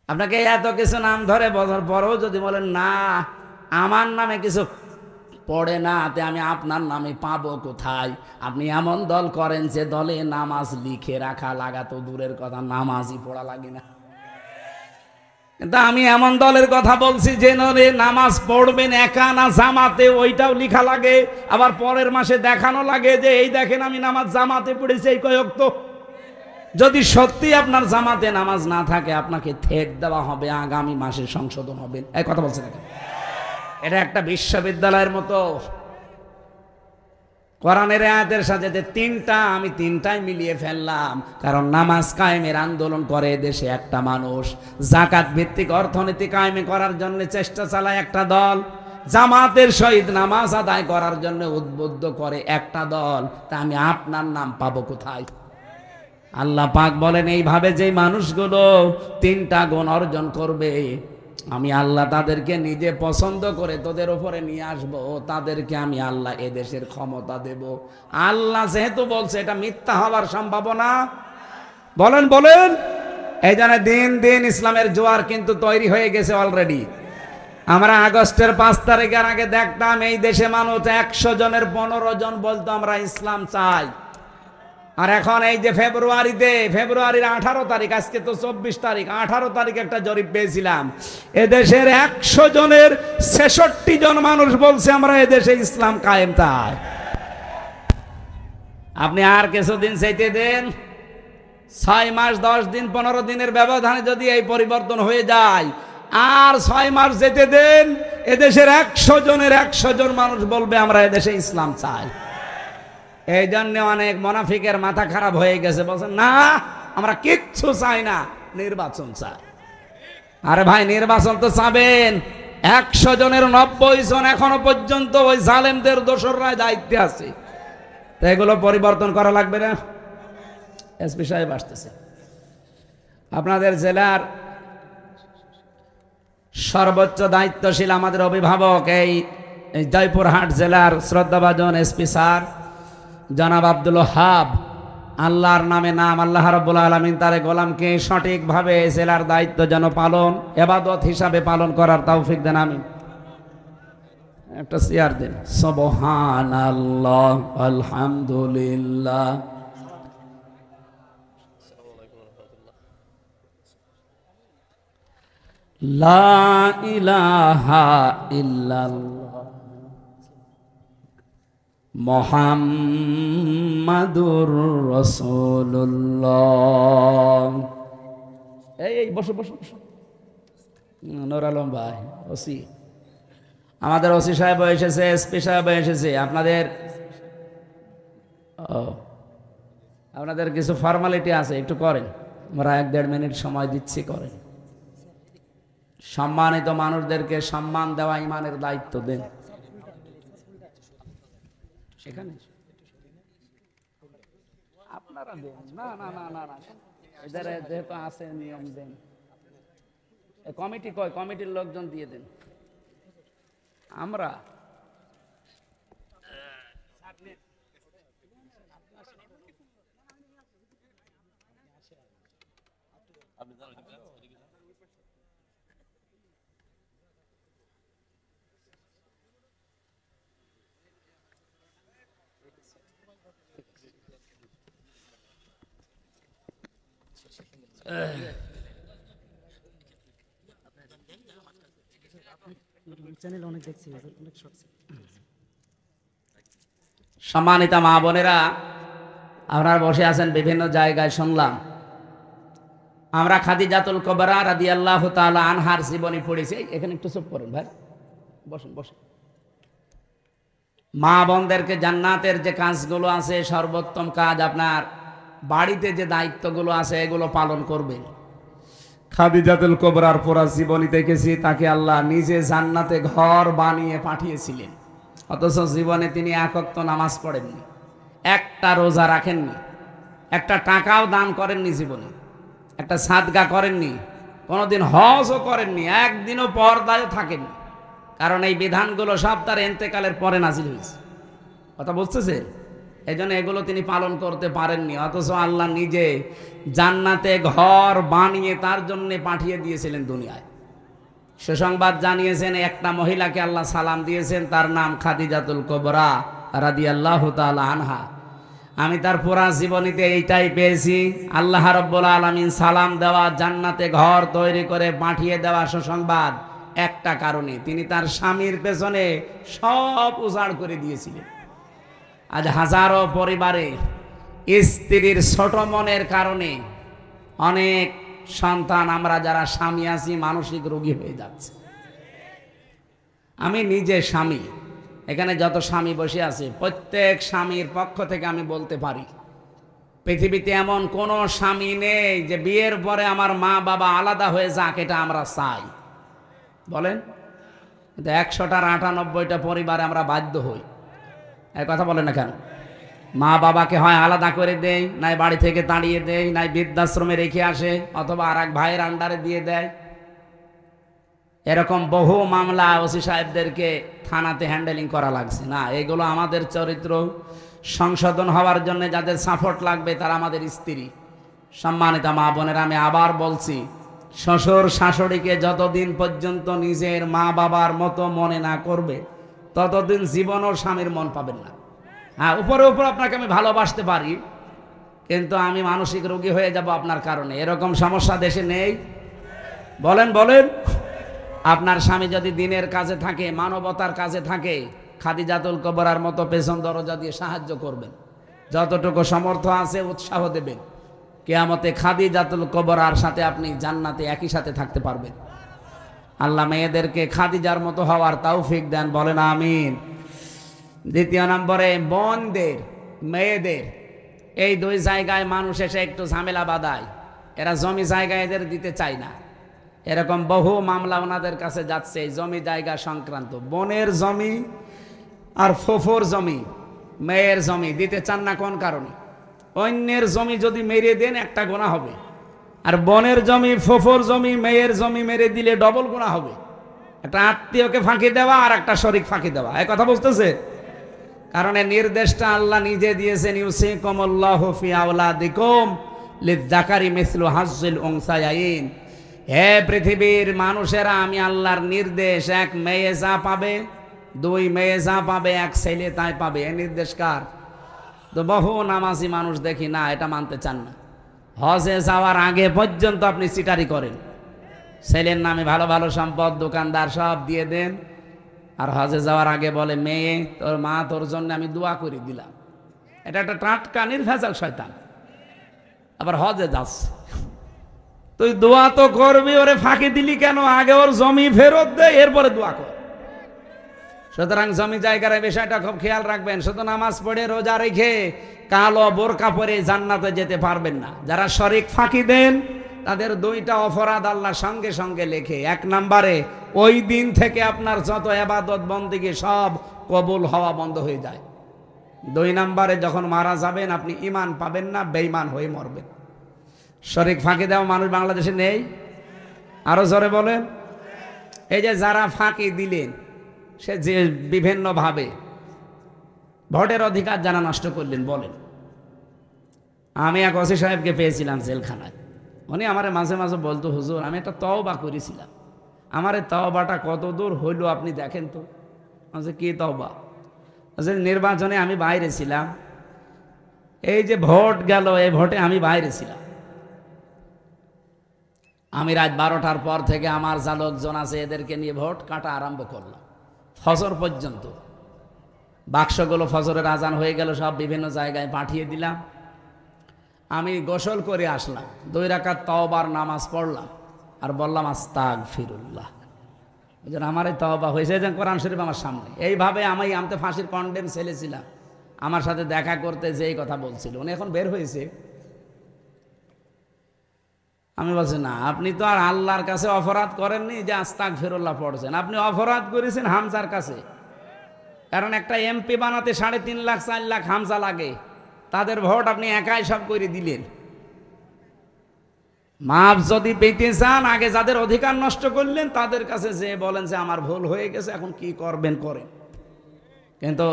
আপনাকে এত কিছু নাম ধরে বলার পরেও যদি বলেন না, আমার নামে কিছু পড়ে না, তে আমি আপনার নামে পাবো কোথায়? আপনি এমন দল করেন যে দলে নামাজ লিখে রাখা লাগা তো দূরের কথা, নামাজই পড়া লাগে না। কিন্তু আমি এমন দলের কথা বলছি যে নামাজ পড়বেন একা না জামাতে, ওইটাও লিখা লাগে। আবার পরের মাসে দেখানো লাগে যে এই দেখেন আমি নামাজ জামাতে পড়েছি এই কয়েক। তো যদি সত্যি আপনার জামাতে নামাজ না থাকে, আপনাকে থেট দেওয়া হবে, আগামী মাসে সংশোধন হবে। এই কথা বলছে না? এটা একটা বিশ্ববিদ্যালয়ের মতো। কোরআনের আয়াতের সাথে যে তিনটা, আমি তিনটাই মিলিয়ে ফেললাম। কারণ নামাজ কায়েমের আন্দোলন করে দেশে একটা মানুষ, যাকাত ভিত্তিক অর্থনীতি কায়েমে করার জন্য চেষ্টা চালায় একটা দল, জামাতের সহিত নামাজ আদায় করার জন্য উদ্বুদ্ধ করে একটা দল। তা আমি আপনার নাম পাবো কোথায়? আল্লাহ পাক বলেন, এইভাবে যে মানুষগুলো তিনটা গুণ অর্জন করবে, আমি আল্লাহ তাদেরকে নিজে পছন্দ করে তোদের উপরে নিয়ে আসবো। তাদেরকে আমি আল্লাহ এদেশের ক্ষমতা দেব। আল্লাহ যেহেতু বলছে, এটা মিথ্যা হওয়ার সম্ভাবনা। বলেন বলেন। এই জন্য দিন দিন ইসলামের জোয়ার কিন্তু তৈরি হয়ে গেছে অলরেডি। আমরা আগস্টের 5 তারিখের আগে দেখতাম এই দেশে মানুষ 100 জনের 15 জন বলতো আমরা ইসলাম চাই। আর এখন এই যে ফেব্রুয়ারির 18 তারিখ, আজকে তো 24 তারিখ, 18 তারিখ একটা জরিপ পেয়েছিলাম, এদেশের 100 জনের 66 জন মানুষ বলছে আমরা এদেশে ইসলাম কায়েম চাই। আপনি আর কিছুদিন চাইতে দেন, 6 মাস 10 দিন 15 দিনের ব্যবধানে যদি এই পরিবর্তন হয়ে যায়, আর 6 মাস যেতে দেন, এদেশের 100 জনের 100 জন মানুষ বলবে আমরা এদেশে ইসলাম চাই। এই জন্য অনেক মুনাফিকের মাথা খারাপ হয়ে গেছে, বলছেন না আমরা কিচ্ছু চাই না, নির্বাচন চাই। আরে ভাই, নির্বাচন তো চাবেন, 100 জনের 90 জন এখনো পর্যন্ত ওই জালেমদের দোসররা দায়িত্বে আছে। তো এগুলো পরিবর্তন করা লাগবে না? এসপি সাহেব আসতেছে। আপনাদের জেলার সর্বোচ্চ দায়িত্বশীল আমাদের অভিভাবক এই জয়পুরহাট জেলার শ্রদ্ধাভাজন এসপি স্যার জনাব আব্দুল ওয়াহাব, আল্লাহর নামে নাম, আল্লাহ রাব্বুল আলামিন তার গোলামকে সঠিকভাবে জেলার দায়িত্ব যেন পালন, ইবাদত হিসাবে পালন করার তৌফিক দেন। আমিন। একটা চেয়ার দেন। সুবহানাল্লাহ, আলহামদুলিল্লাহ, লা ইলাহা ইল্লাল্লাহ, মুহাম্মাদুর রাসূলুল্লাহ। এই বসো বসো বসো। নূর আলম ভাই, ওসি, আমাদের ওসি সাহেব এসেছে, এসপি সাহেব এসেছে। আপনাদের কিছু ফর্মালিটি আছে, একটু করেন। আমরা 1-1.5 মিনিট সময় দিচ্ছি, করেন। সম্মানিত মানুষদেরকে সম্মান দেওয়া ইমানের দায়িত্ব দেন। সেখানে আপনারা দেন। না না না না না, এদের যেহেতু আছে নিয়ম দেন। কমিটি কয়, কমিটির লোকজন দিয়ে দেন। আমরা সম্মানিতা মা বোনেরা, আপনারা বসে আছেন বিভিন্ন জায়গায়, শুনলাম আমরা খাদিজাতুল কুবরা রাদিয়াল্লাহু তাআলা আনহার জীবনী পড়েছি। এখানে একটু চুপ করেন ভাই, বসুন বসুন। মা বোনদেরকে জান্নাতের যে কাজগুলো আছে, সর্বোত্তম কাজ আপনার বাড়িতে যে দায়িত্বগুলো আছে, এগুলো পালন করবেন। খাদিজাতুল কুবরার পুরা জীবনী দেখেছি, তাকে আল্লাহ নিজে জান্নাতে ঘর বানিয়ে পাঠিয়েছিলেন, অথচ জীবনে তিনি 1 ওয়াক্ত নামাজ পড়েননি, একটা রোজা রাখেননি, একটা টাকাও দান করেননি, জীবনে একটা সাদকা করেননি, কোনোদিন হজও করেননি, একদিনও পর্দায় থাকেননি। কারণ এই বিধানগুলো সব তার ইন্তেকালের পরে নাজিল হয়েছে। কথা বুঝতেছেন? এই জন্য এগুলো তিনি পালন করতে পারেননি, অথচ আল্লাহ নিজে জান্নাতে ঘর বানিয়ে তার জন্য পাঠিয়ে দিয়েছিলেন দুনিয়ায়। সুসংবাদ জানিয়েছেন, একটা মহিলাকে আল্লাহ সালাম দিয়েছেন, তার নাম খাদিজাতুল কুবরা রাদিয়াল্লাহু তাআলা আনহা। আমি তার পুরা জীবনীতে এইটাই পেয়েছি, আল্লাহ রাব্বুল আলামিন সালাম দেওয়া, জান্নাতে ঘর তৈরি করে পাঠিয়ে দেওয়া সুসংবাদ একটা কারণে, তিনি তার স্বামীর পেছনে সব উজাড় করে দিয়েছিলেন। আজ হাজারো পরিবারে স্ত্রীর ছোট মনের কারণে অনেক সন্তান, আমরা যারা স্বামী আছি, মানসিক রোগী হয়ে যাচ্ছে। আমি নিজে স্বামী, এখানে যত স্বামী বসে আছে, প্রত্যেক স্বামীর পক্ষ থেকে আমি বলতে পারি, পৃথিবীতে এমন কোনো স্বামী নেই যে বিয়ের পরে আমার মা বাবা আলাদা হয়ে যাক, এটা আমরা চাই। বলেন, 100টার 98টা পরিবারে আমরা বাধ্য হই। এই কথা বলেন না কেন? মা বাবাকে হয় আলাদা করে দেয়, নাই বাড়ি থেকে তাড়িয়ে দেয়, নাই বৃদ্ধাশ্রমে রেখে আসে, অথবা আর এক ভাইয়ের আন্ডারে দিয়ে দেয়। এরকম বহু মামলা ওসি সাহেবদেরকে থানাতে হ্যান্ডেলিং করা লাগছে। না, এগুলো আমাদের চরিত্র সংশোধন হওয়ার জন্য যাদের সাপোর্ট লাগবে তারা আমাদের স্ত্রী। সম্মানিতা মা বোনেরা, আমি আবার বলছি, শ্বশুর শাশুড়িকে যতদিন পর্যন্ত নিজের মা বাবার মতো মনে না করবে, ততদিন জীবনও স্বামীর মন পাবেন না। হ্যাঁ, উপরে উপরে আপনাকে আমি ভালোবাসতে পারি, কিন্তু আমি মানসিক রোগী হয়ে যাব আপনার কারণে। এরকম সমস্যা দেশে নেই? বলেন বলেন। আপনার স্বামী যদি দিনের কাজে থাকে, মানবতার কাজে থাকে, খাদিজাতুল কুবরার মতো পেছন দরজা দিয়ে সাহায্য করবেন, যতটুকু সমর্থ আছে উৎসাহ দেবেন। কিয়ামতে খাদিজাতুল কুবরার সাথে আপনি জান্নাতে একই সাথে থাকতে পারবেন। আল্লাহ মেয়েদেরকে খাদিজার মতো হওয়ার তৌফিক দেন, বলেন আমিন। দ্বিতীয় নম্বরে বোনদের, মেয়েদের, এই দুই জায়গায় মানুষ এসে একটু ঝামেলা বাঁধায়। এরা জমি জায়গা এদের দিতে চায় না। এরকম বহু মামলা ওনাদের কাছে যাচ্ছে এই জমি জায়গা সংক্রান্ত। বোনের জমি আর ফুফুর জমি, মেয়ের জমি দিতে চান না কোন কারণে? অন্যের জমি যদি মেরে দেন একটা গুনাহ হবে, আর বোনের জমি, ফুফুর জমি, মেয়ের জমি মেরে দিলে ডবল গুনাহ হবে। একটা আত্মীয়কে ফাঁকি দেওয়া আর একটা শরীক ফাঁকি দেওয়া, এই কথা বুঝতেছে? কারণ এই নির্দেশটা আল্লাহ নিজে দিয়েছেন, ইউসিকুমুল্লাহু ফি আওলাদিকুম লিয-যাকারি মিসলু হাজ্জিল উনসায়াইন। হে পৃথিবীর মানুষেরা, আমি আল্লাহর নির্দেশ, এক মেয়ে যা পাবে, দুই মেয়ে যা পাবে, এক ছেলে তাই পাবে। এই নির্দেশ কার? তো বহু নামাজি মানুষ দেখি না, এটা মানতে চান না। হজে যাওয়ার আগে পর্যন্ত আপনি চিটারি করেন, ছেলের নামে ভালো ভালো সম্পদ, দোকানদার সব দিয়ে দেন, আর হজে যাওয়ার আগে বলে, মেয়ে তোর মা তোর জন্য আমি দোয়া করে দিলাম। এটা একটা টাটকা নির্ভেজাল শয়তান। আবার হজে যাচ্ছে, তুই দোয়া তো করবি, ওরে ফাঁকি দিলি কেন? আগে ওর জমি ফেরত দে, এরপরে দোয়া কর। সুতরাং জমি জায়গার বিষয়টা খুব খেয়াল রাখবেন। শুধু নামাজ পড়ে রোজা রেখে কালো বোরকা পরে জান্নাতে যেতে পারবেন না। যারা শরিক ফাঁকি দেন তাদের দুইটা অপরাধ আল্লাহ সঙ্গে সঙ্গে লেখে। এক নম্বরে, ওই দিন থেকে আপনার যত ইবাদত বন্দেগী সব কবুল হওয়া বন্ধ হয়ে যায়। দুই নম্বরে, যখন মারা যাবেন আপনি ঈমান পাবেন না, বেঈমান হয়ে মরবেন। শরিক ফাঁকি দেওয়া মানুষ বাংলাদেশে নেই? আরো জোরে বলেন। এই যে যারা ফাঁকি দিলেন, সে যে বিভিন্নভাবে ভোটের অধিকার যারা নষ্ট করলেন, বলেন। আমি এক ওসি সাহেবকে পেয়েছিলাম জেলখানায়। উনি আমার মাঝে মাঝে বলতো, হুজুর আমি একটা তওবা করেছিলাম, আমার এই তওবাটা কত দূর হইল আপনি দেখেন তো। বলছে, কি তওবা? বলছে, নির্বাচনে আমি বাইরে ছিলাম, এই যে ভোট গেল, এই ভোটে আমি বাইরে ছিলাম। আমি রাত 12টার পর থেকে আমার যা লোকজন আছে এদেরকে নিয়ে ভোট কাটা আরম্ভ করলাম, ফজর পর্যন্ত। বাক্সগুলো ফজরের আজান হয়ে গেল, সব বিভিন্ন জায়গায় পাঠিয়ে দিলাম। আমি গোসল করে আসলাম, 2 রাকাত তওবার নামাজ পড়লাম, আর বললাম আস্তাগফিরুল্লাহ। এই জন্য আমার এই তওবা হয়েছে, যে কোরআন শরীফ আমার সামনে। এইভাবে আমি ফাঁসির কন্ডেম ছেলে ছিলাম, আমার সাথে দেখা করতে যেই কথা বলছিল, উনি এখন বের হয়েছে। আমি বলছি, না আপনি তো আর আল্লাহর কাছে অপরাধ করেননি যে আস্তাগফিরুল্লাহ পড়ছেন, আপনি অপরাধ করেছেন হামজার কাছে। কারণ একটা এমপি বানাতে 3.5 লাখ 4 লাখ হামজা লাগে, তাদের ভোট আপনি একাই সব করে দিলেন। মাপ যদি পেতে চান, আগে যাদের অধিকার নষ্ট করলেন তাদের কাছে যে বলেন যে আমার ভুল হয়ে গেছে, এখন কি করবেন করেন। কিন্তু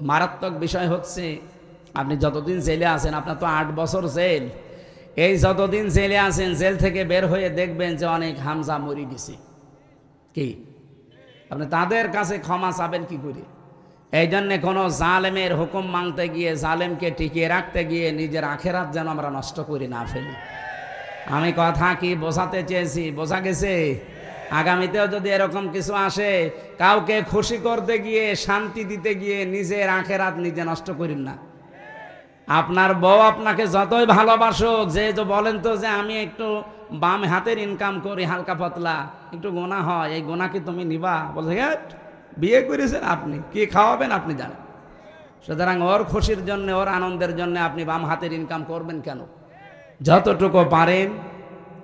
মারাত্মক বিষয় হচ্ছে, আপনি যতদিন জেলে আছেন, আপনার তো 8 বছর জেল, এই যতদিন জেলে আছেন, জেল থেকে বের হয়ে দেখবেন যে অনেক হামজা মরে গেছে। কি আপনি তাদের কাছে ক্ষমা চাবেন কি করে? এই জন্যে কোনো জালেমের হুকুম মানতে গিয়ে, জালেমকে টিকিয়ে রাখতে গিয়ে নিজের আখেরাত যেন আমরা নষ্ট করে না ফেলি। আমি কথা কি বোঝাতে চেয়েছি? বোঝা গেছে? আগামীতেও যদি এরকম কিছু আসে, কাউকে খুশি করতে গিয়ে, শান্তি দিতে গিয়ে নিজের আখেরাত নিজে নষ্ট করেন না। আপনার বউ আপনাকে যতই ভালোবাসুক, যে বলেন তো যে আমি একটু বাম হাতের ইনকাম করি, হালকা পাতলা একটু গোনা হয়, এই গোনা কি তুমি নিবা? বলছে, বিয়ে করেছেন আপনি, কি খাওয়াবেন আপনি জানেন। সুতরাং ওর খুশির জন্য, ওর আনন্দের জন্য আপনি বাম হাতের ইনকাম করবেন কেন? যতটুকু পারেন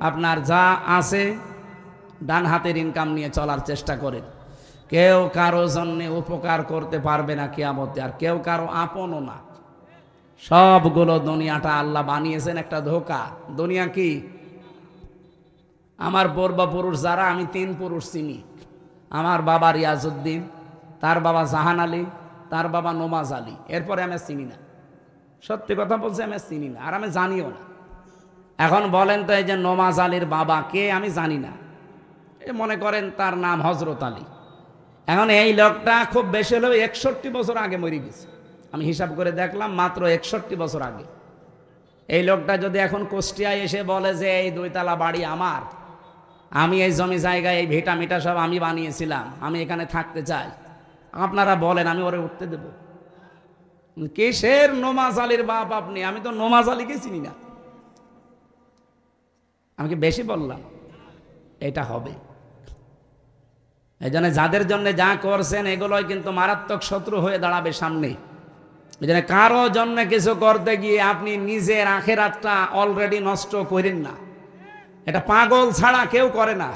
আপনার যা আছে ডান হাতের ইনকাম নিয়ে চলার চেষ্টা করেন। কেউ কারো জন্য উপকার করতে পারবে না কিয়ামতে, আর কেউ কারো আপনও না। সবগুলো দুনিয়াটা আল্লাহ বানিয়েছেন একটা ধোঁকা। দুনিয়া কি? আমার পূর্বপুরুষ যারা, আমি 3 পুরুষ চিনি। আমার বাবা রিয়াজউদ্দিন, তার বাবা জাহান আলী, তার বাবা নোমাজ আলী, এরপরে আমি চিনি না। সত্যি কথা বলছি, আমি চিনি না, আর আমি জানিও না। এখন বলেন তো, এই যে নোমাজ আলীর বাবা কে? আমি জানি না। মনে করেন তার নাম হজরত আলী। এখন এই লোকটা খুব বেশি হলেও 61 বছর আগে মরে গেছে। আমি হিসাব করে দেখলাম, মাত্র 61 বছর আগে। এই লোকটা যদি এখন কুষ্টিয়ায় এসে বলে যে এই 2 তলা বাড়ি আমার, আমি এই জমি জায়গায় এই ভিটা মিটা সব আমি বানিয়েছিলাম, আমি এখানে থাকতে চাই, আপনারা বলেন আমি ওরে উঠতে দেব? কিসের নোমাজ আলীর বাপ আপনি? আমি তো নোমাজ আলীকে চিনি না। আমি কি বেশি বললাম? এটা হবে। এই জন্য যাদের জন্য যা করছেন এগুলোই কিন্তু মারাত্মক শত্রু হয়ে দাঁড়াবে সামনে। এই জন্য কারো জন্য কিছু করতে গিয়ে আপনি নিজের আখেরাতটা অলরেডি নষ্ট করেন না। এটা পাগল ছাড়া কেউ করে না।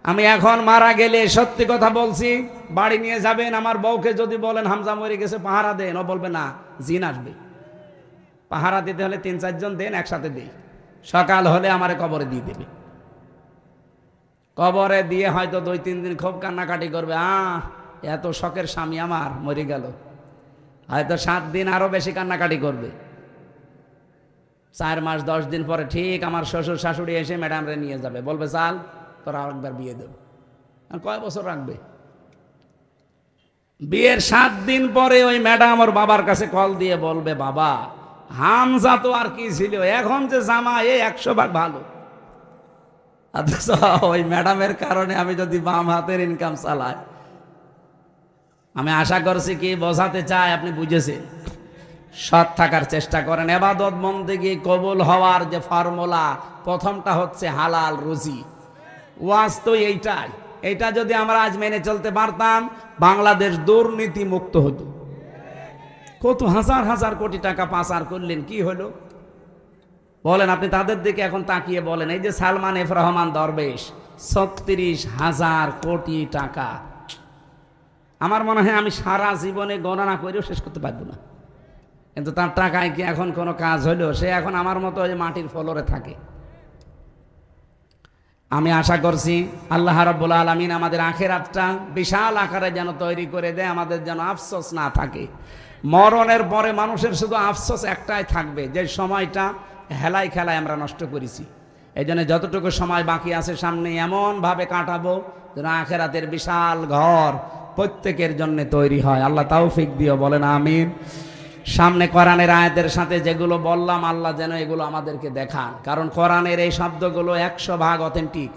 আমি এখন মারা গেলে সত্যি কথা বলছি, বাড়ি নিয়ে যাবেন, আমার বউকে যদি বলেন হামজা মরে গেছে পাহারা দেন, ও বলবে না, জিন আসবে। পাহারা দিতে হলে 3-4 জন দেন, একসাথে দেই, সকাল হলে আমারে কবরে দিয়ে দেবে। কবরে দিয়ে হয়তো 2-3 দিন খুব কান্নাকাটি করবে, এত শখের স্বামী আমার মরে গেল। হয়তো 7 দিন আরো বেশি কান্নাকাটি করবে। 4 মাস 10 দিন পরে ঠিক আমার শ্বশুর শাশুড়ি এসে ম্যাডামরে নিয়ে যাবে, বলবে চাল তোরা আরেকবার বিয়ে দেব। আর কয় বছর রাখবে? বিয়ের 7 দিন পরে ওই ম্যাডাম ওর বাবার কাছে কল দিয়ে বলবে, বাবা হামজা তো আর কি ছিল, এখন যে জামা এ 100 ভাগ ভালো। অথচ ওই ম্যাডামের কারণে আমি যদি বাম হাতের ইনকাম চালাই। আমি আশা করছি কি বোঝাতে চাই আপনি বুঝেছেন। সৎ থাকার চেষ্টা করেন। ইবাদত বন্দেগী কবুল হওয়ার যে ফর্মুলা, প্রথমটা হচ্ছে হালাল রুজি। ওয়াজ তো এইটাই। এটা যদি আমরা আজ মেনে চলতে পারতাম, বাংলাদেশ দুর্নীতি মুক্ত হতো। কত হাজার হাজার কোটি টাকা পাচার করলেন, কি হলো বলেন? আপনি তাদের দিকে এখন তাকিয়ে বলেন, এই যে সালমান এফ রহমান দরবেশ 36,000 কোটি টাকা। আমার মনে হয় আমি সারা জীবনে গণনা করেও শেষ করতে পারবো না। কিন্তু তার টাকায় কি এখন কোনো কাজ হলো? সে এখন আমার মতো ওই মাটির ফ্লোরে থাকে। আমি আশা করছি আল্লাহ রাব্বুল আলামিন আমাদের আখিরাতটা বিশাল আকারে যেন তৈরি করে দেয়, আমাদের যেন আফসোস না থাকে। মরণের পরে মানুষের শুধু আফসোস একটাই থাকবে, যে সময়টা হেলাই খেলায় আমরা নষ্ট করেছি। এই জন্য যতটুকু সময় বাকি আছে সামনে এমনভাবে কাটাবো যেন আখিরাতের বিশাল ঘর প্রত্যেকের জন্য তৈরি হয়। আল্লাহ তৌফিক দিও, বলেন আমিন। সামনে কোরআনের আয়াতের সাথে যেগুলো বললাম, আল্লাহ যেন এগুলো আমাদেরকে দেখান, কারণ কোরআনের এই শব্দগুলো 100 ভাগ অথেন্টিক।